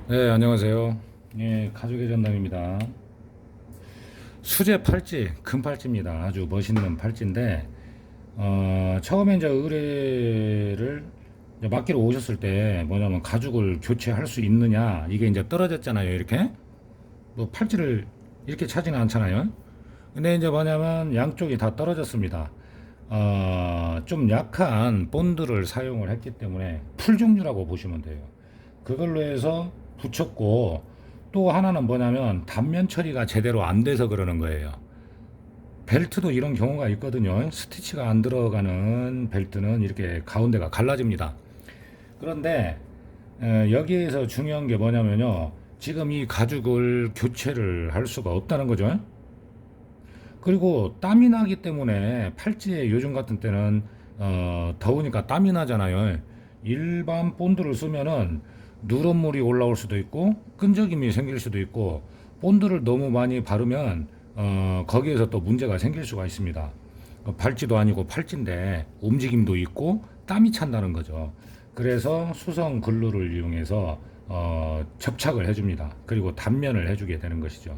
네, 안녕하세요. 예, 가족의 전담입니다. 수제 팔찌, 금 팔찌입니다. 아주 멋있는 팔찌인데, 처음에 이제 의뢰를 이제 맡기러 오셨을 때 뭐냐면 가죽을 교체할 수 있느냐, 이게 이제 떨어졌잖아요, 이렇게. 뭐 팔찌를 이렇게 차지는 않잖아요. 근데 이제 뭐냐면 양쪽이 다 떨어졌습니다. 좀 약한 본드를 사용을 했기 때문에 풀 종류라고 보시면 돼요. 그걸로 해서 붙였고, 또 하나는 뭐냐면 단면 처리가 제대로 안 돼서 그러는 거예요. 벨트도 이런 경우가 있거든요. 스티치가 안 들어가는 벨트는 이렇게 가운데가 갈라집니다. 그런데 여기에서 중요한 게 뭐냐면요. 지금 이 가죽을 교체를 할 수가 없다는 거죠. 그리고 땀이 나기 때문에 팔찌에 요즘 같은 때는 더우니까 땀이 나잖아요. 일반 본드를 쓰면은 누런물이 올라올 수도 있고 끈적임이 생길 수도 있고, 본드를 너무 많이 바르면 거기에서 또 문제가 생길 수가 있습니다. 발찌도 아니고 팔찌인데 움직임도 있고 땀이 찬다는 거죠. 그래서 수성 글루를 이용해서 접착을 해줍니다. 그리고 단면을 해주게 되는 것이죠.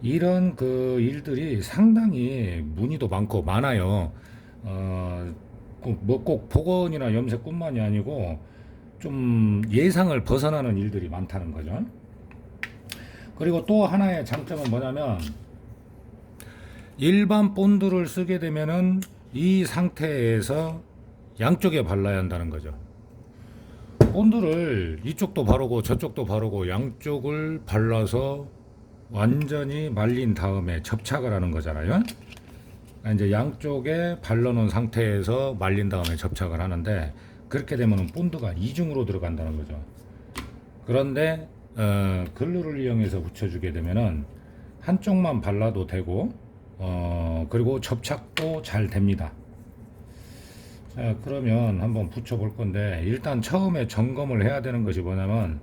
이런 그 일들이 상당히 문의도 많고 많아요. 뭐 꼭 복원이나 염색뿐만이 아니고 좀 예상을 벗어나는 일들이 많다는 거죠. 그리고 또 하나의 장점은 뭐냐면, 일반 본드를 쓰게 되면은 이 상태에서 양쪽에 발라야 한다는 거죠. 본드를 이쪽도 바르고 저쪽도 바르고 양쪽을 발라서 완전히 말린 다음에 접착을 하는 거잖아요. 이제 양쪽에 발라놓은 상태에서 말린 다음에 접착을 하는데, 그렇게 되면 본드가 이중으로 들어간다는 거죠. 그런데 글루를 이용해서 붙여주게 되면은 한쪽만 발라도 되고, 그리고 접착도 잘 됩니다. 자, 그러면 한번 붙여볼 건데, 일단 처음에 점검을 해야 되는 것이 뭐냐면,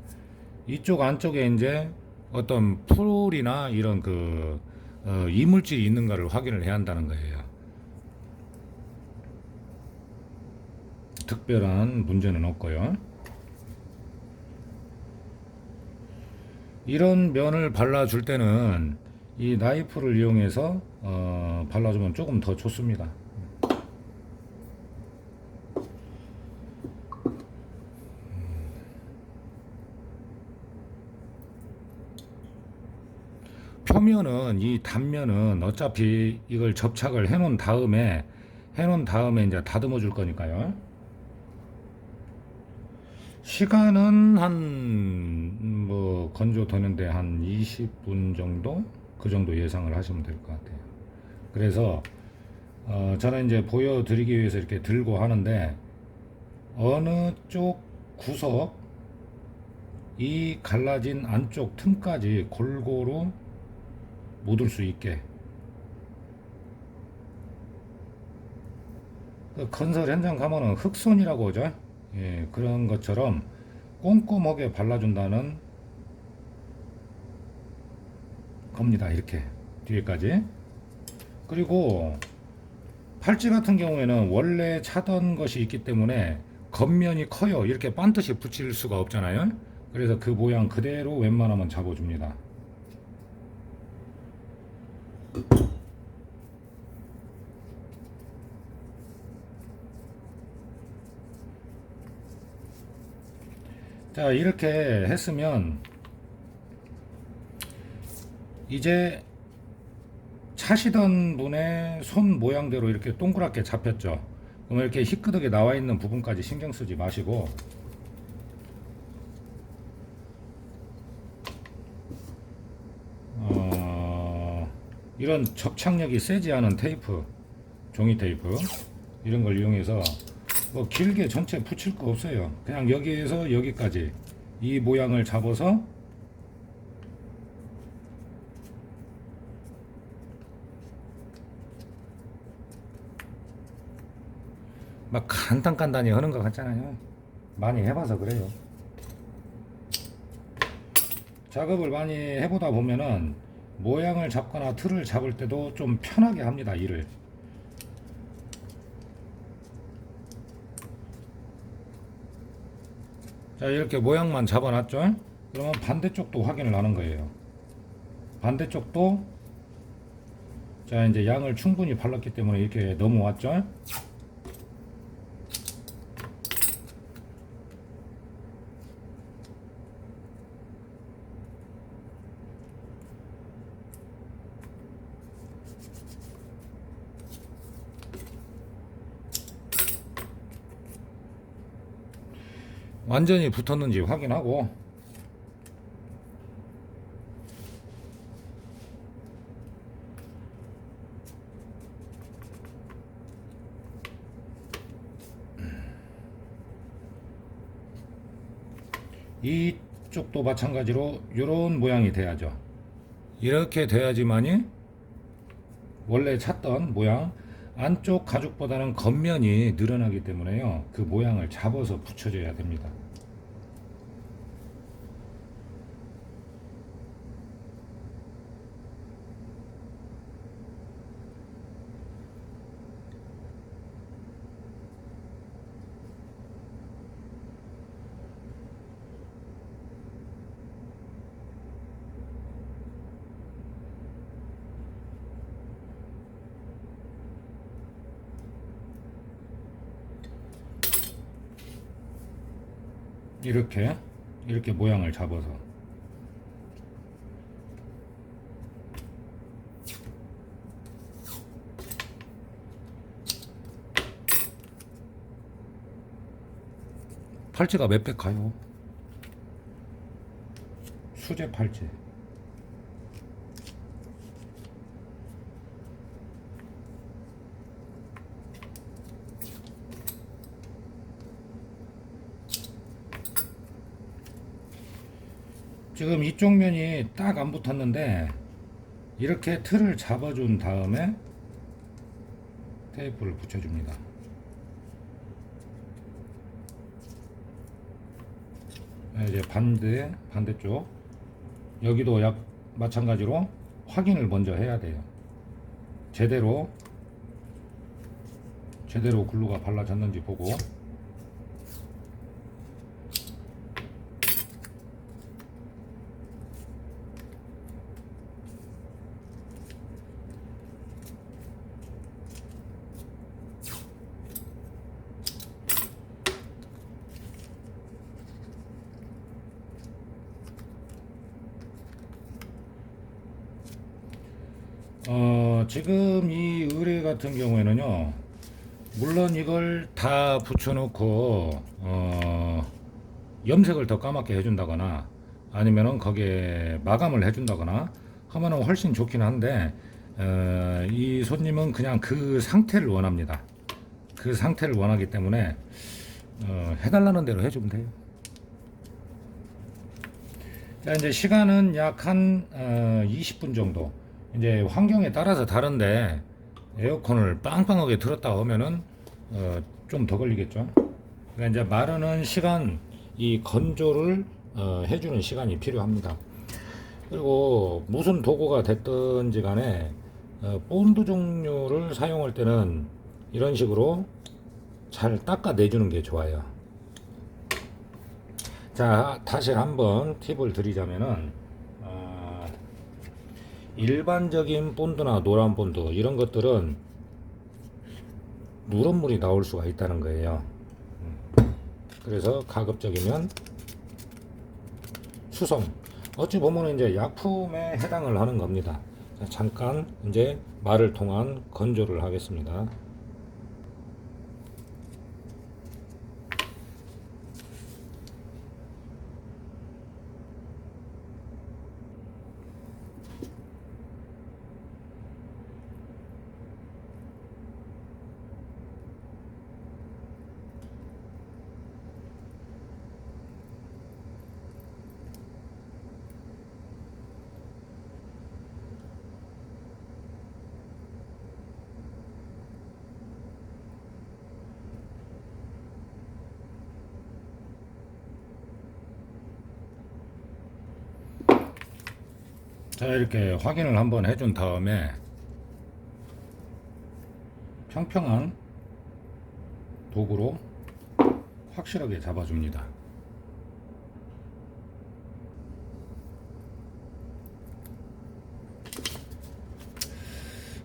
이쪽 안쪽에 이제 어떤 풀이나 이런 그 이물질이 있는가를 확인을 해야 한다는 거예요. 특별한 문제는 없고요. 이런 면을 발라줄 때는 이 나이프를 이용해서 발라주면 조금 더 좋습니다. 표면은, 이 단면은 어차피 이걸 접착을 해놓은 다음에 이제 다듬어 줄 거니까요. 시간은 뭐 건조 되는데 한 20분 정도, 그 정도 예상을 하시면 될 것 같아요. 그래서 저는 이제 보여드리기 위해서 이렇게 들고 하는데, 어느 쪽 구석, 이 갈라진 안쪽 틈까지 골고루 묻을 수 있게, 그 건설 현장 가면은 흑손이라고 하죠. 예, 그런 것처럼 꼼꼼하게 발라준다는 겁니다. 이렇게 뒤에까지. 그리고 팔찌 같은 경우에는 원래 차던 것이 있기 때문에 겉면이 커요. 이렇게 반듯이 붙일 수가 없잖아요. 그래서 그 모양 그대로 웬만하면 잡아줍니다. 자, 이렇게 했으면 이제 차시던 분의 손 모양대로 이렇게 동그랗게 잡혔죠. 그럼 이렇게 희끄덕이 나와 있는 부분까지 신경 쓰지 마시고, 이런 접착력이 세지 않은 테이프, 종이 테이프, 이런 걸 이용해서 뭐 길게 전체 붙일 거 없어요. 그냥 여기에서 여기까지 이 모양을 잡아서 막 간단간단히 하는 것 같잖아요. 많이 해봐서 그래요. 작업을 많이 해보다 보면은 모양을 잡거나 틀을 잡을 때도 좀 편하게 합니다, 일을. 자, 이렇게 모양만 잡아놨죠. 그러면 반대쪽도 확인을 하는 거예요. 반대쪽도 자 이제 양을 충분히 발랐기 때문에 이렇게 넘어왔죠. 완전히 붙었는지 확인하고 이쪽도 마찬가지로 이런 모양이 돼야죠. 이렇게 돼야지만이 원래 찾던 모양 안쪽 가죽보다는 겉면이 늘어나기 때문에요. 그 모양을 잡아서 붙여줘야 됩니다. 이렇게 모양을 잡아서 팔찌가 몇 백 가요? 수제 팔찌. 지금 이쪽 면이 딱 안 붙었는데 이렇게 틀을 잡아준 다음에 테이프를 붙여줍니다. 이제 반대쪽 여기도 약 마찬가지로 확인을 먼저 해야 돼요. 제대로 글루가 발라졌는지 보고 지금 이 의뢰 같은 경우에는요, 물론 이걸 다 붙여놓고 염색을 더 까맣게 해준다거나 아니면은 거기에 마감을 해준다거나 하면은 훨씬 좋긴 한데 이 손님은 그냥 그 상태를 원합니다. 그 상태를 원하기 때문에 해달라는 대로 해주면 돼요. 자, 이제 시간은 약 한 20분 정도. 이제 환경에 따라서 다른데 에어컨을 빵빵하게 틀었다 오면은 좀 더 걸리겠죠. 그러니까 이제 마르는 시간, 이 건조를 해주는 시간이 필요합니다. 그리고 무슨 도구가 됐든지 간에 본드 종류를 사용할 때는 이런 식으로 잘 닦아내주는 게 좋아요. 자, 다시 한번 팁을 드리자면은 일반적인 본드나 노란 본드 이런 것들은 누런물이 나올 수가 있다는 거예요. 그래서 가급적이면 수성, 어찌 보면 이제 약품에 해당을 하는 겁니다. 자, 잠깐 이제 말을 통한 건조를 하겠습니다. 자, 이렇게 확인을 한번 해준 다음에 평평한 도구로 확실하게 잡아줍니다.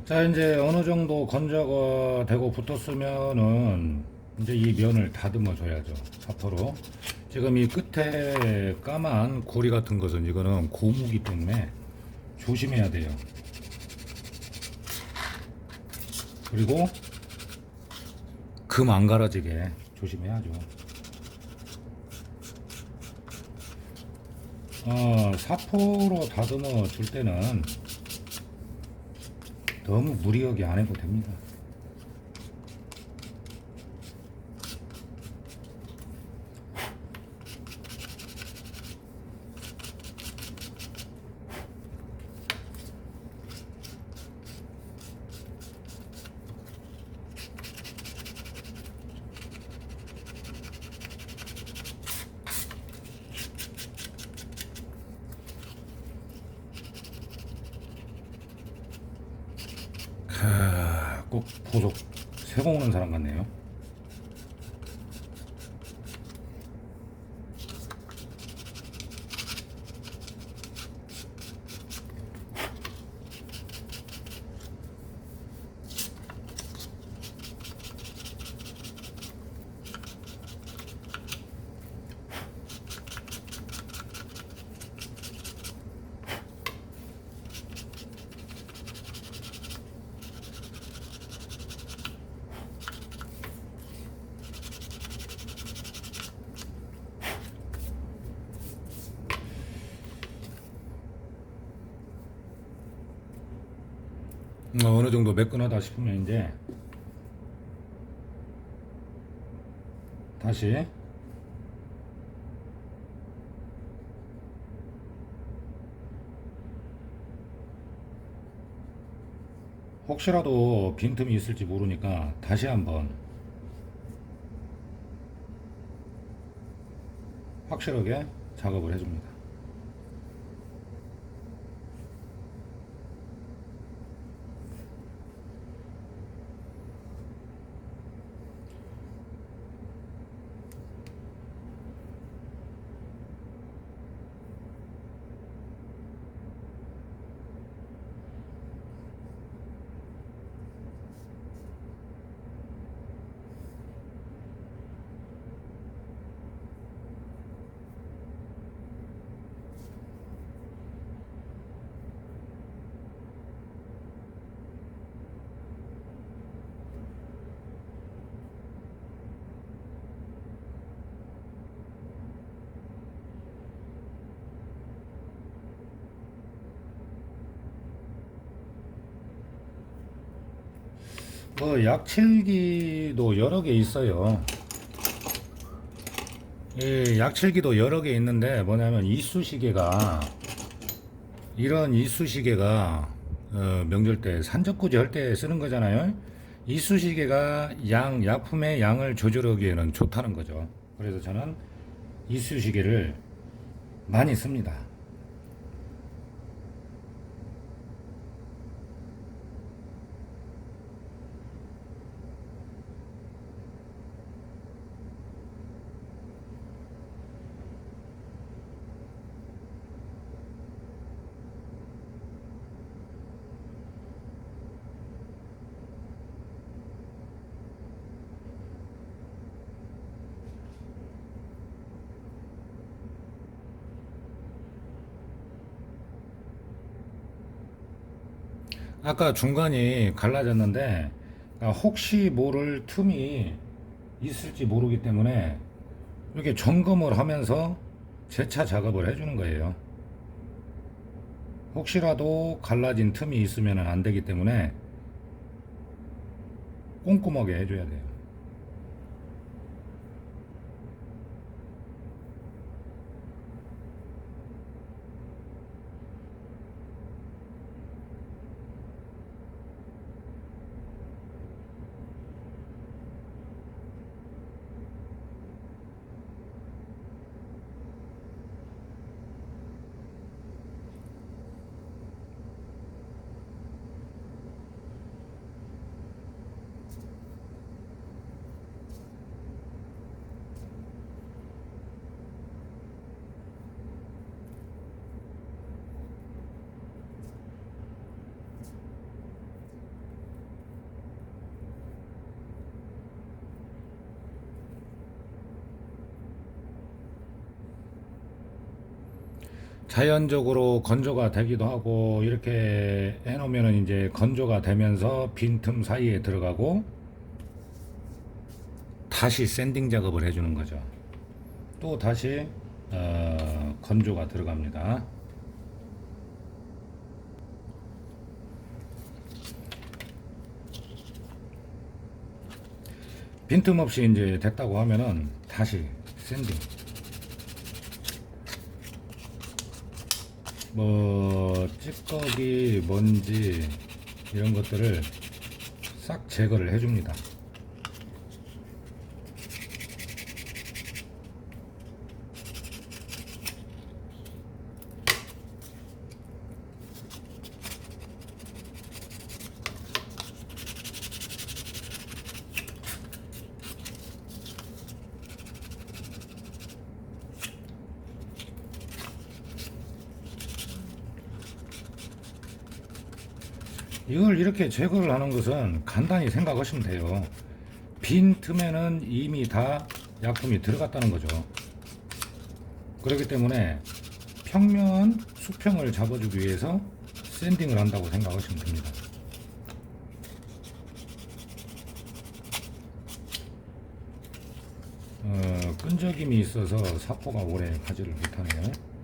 자, 이제 어느 정도 건조가 되고 붙었으면은 이제 이 면을 다듬어 줘야죠. 사포로. 지금 이 끝에 까만 고리 같은 것은 이거는 고무기 때문에 조심해야 돼요. 그리고 금 안 갈아지게 조심해야죠. 사포로 다듬어 줄 때는 너무 무리하게 안 해도 됩니다. 꼭 보석 세고 오는 사람 같네요. 어느 정도 매끈하다 싶으면 이제 다시 혹시라도 빈틈이 있을지 모르니까 다시 한번 확실하게 작업을 해줍니다. 뭐 약칠기도 여러 개 있어요. 이 약칠기도 여러 개 있는데 뭐냐면 이쑤시개가 이런 이쑤시개가 명절 때 산적구지 할 때 쓰는 거잖아요. 이쑤시개가 약품의 양을 조절하기에는 좋다는 거죠. 그래서 저는 이쑤시개를 많이 씁니다. 아까 중간이 갈라졌는데 혹시 모를 틈이 있을지 모르기 때문에 이렇게 점검을 하면서 재차 작업을 해주는 거예요. 혹시라도 갈라진 틈이 있으면 안 되기 때문에 꼼꼼하게 해줘야 돼요. 자연적으로 건조가 되기도 하고 이렇게 해놓으면 이제 건조가 되면서 빈틈 사이에 들어가고 다시 샌딩 작업을 해주는 거죠. 또 다시 건조가 들어갑니다. 빈틈없이 이제 됐다고 하면은 다시 샌딩. 뭐 찌꺼기, 먼지 이런 것들을 싹 제거를 해줍니다. 이걸 이렇게 제거를 하는 것은 간단히 생각하시면 돼요. 빈 틈에는 이미 다 약품이 들어갔다는 거죠. 그렇기 때문에 평면 수평을 잡아주기 위해서 샌딩을 한다고 생각하시면 됩니다. 끈적임이 있어서 사포가 오래 가지를 못하네요.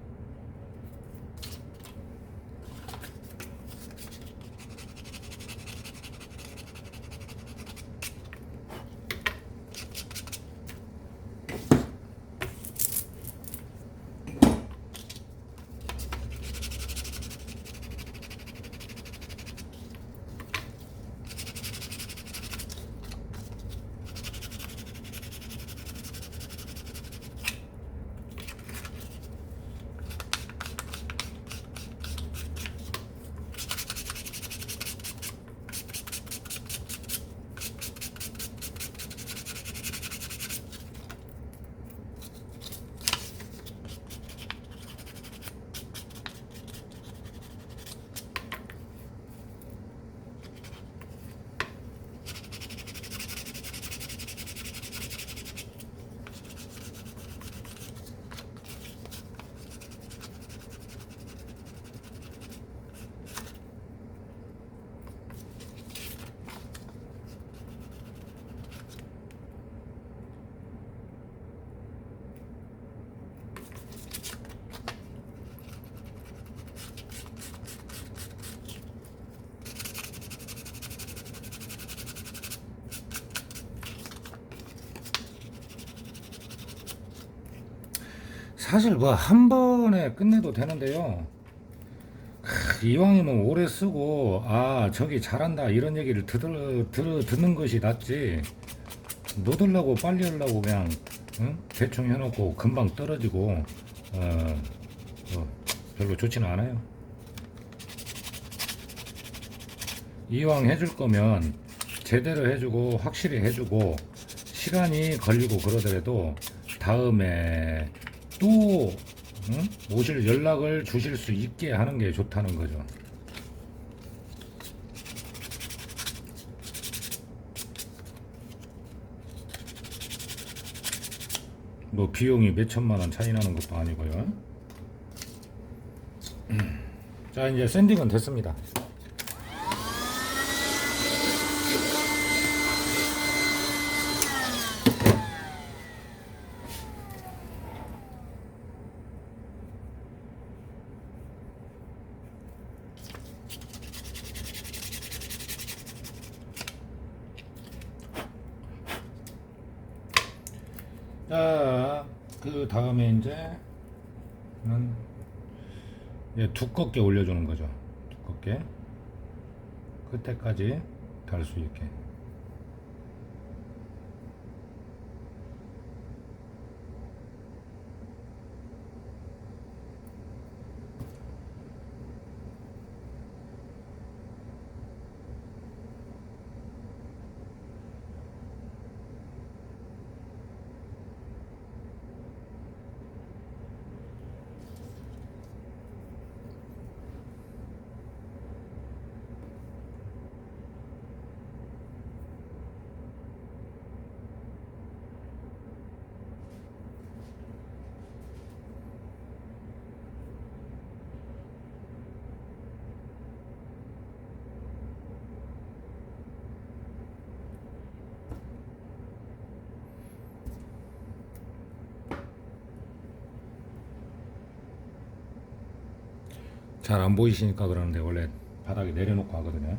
사실 뭐 한 번에 끝내도 되는데요. 이왕이면 오래 쓰고 저기 잘한다 이런 얘기를 듣는 것이 낫지. 못 하려고 빨리 하려고 그냥 대충 해놓고 금방 떨어지고 별로 좋지는 않아요. 이왕 해줄 거면 제대로 해주고 확실히 해주고 시간이 걸리고 그러더라도 다음에 또 오실 연락을 주실 수 있게 하는 게 좋다는 거죠. 뭐 비용이 몇 천만 원 차이 나는 것도 아니고요. 자, 이제 샌딩은 됐습니다. 자, 그 다음에 이제 두껍게 올려주는 거죠. 두껍게 끝에까지 달 수 있게. 잘 안 보이시니까 그러는데 원래 바닥에 내려놓고 하거든요.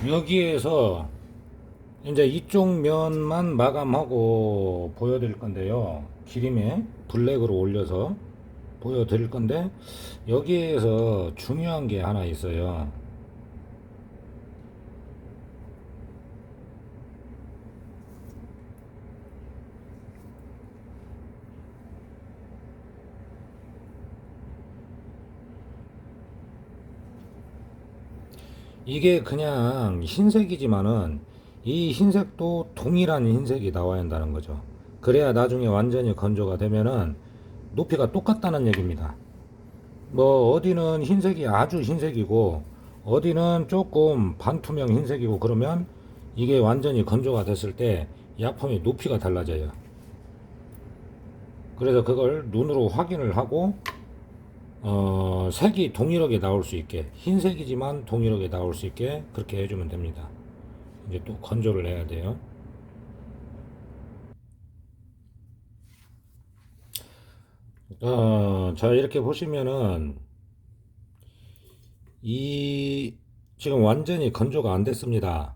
여기에서 이제 이쪽 면만 마감하고 보여드릴 건데요. 기름에 블랙으로 올려서 보여드릴 건데, 여기에서 중요한 게 하나 있어요. 이게 그냥 흰색이지만은 이 흰색도 동일한 흰색이 나와야 한다는 거죠. 그래야 나중에 완전히 건조가 되면은 높이가 똑같다는 얘기입니다. 뭐 어디는 흰색이 아주 흰색이고 어디는 조금 반투명 흰색이고 그러면 이게 완전히 건조가 됐을 때 약품의 높이가 달라져요. 그래서 그걸 눈으로 확인을 하고 색이 동일하게 나올 수 있게, 흰색이지만 동일하게 나올 수 있게 그렇게 해주면 됩니다. 이제 또 건조를 해야 돼요. 자, 이렇게 보시면은 이 지금 완전히 건조가 안 됐습니다.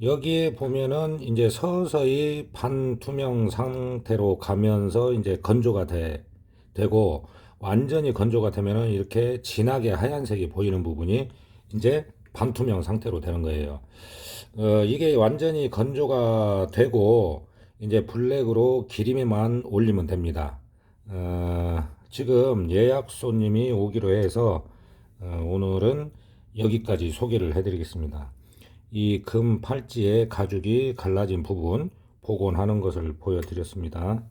여기에 보면은 이제 서서히 반투명 상태로 가면서 이제 건조가 되고, 완전히 건조가 되면은 이렇게 진하게 하얀색이 보이는 부분이 이제 반투명 상태로 되는 거예요. 이게 완전히 건조가 되고 이제 블랙으로 기름에만 올리면 됩니다. 지금 예약 손님이 오기로 해서 오늘은 여기까지 소개를 해드리겠습니다. 이 금 팔찌의 가죽이 갈라진 부분 복원하는 것을 보여드렸습니다.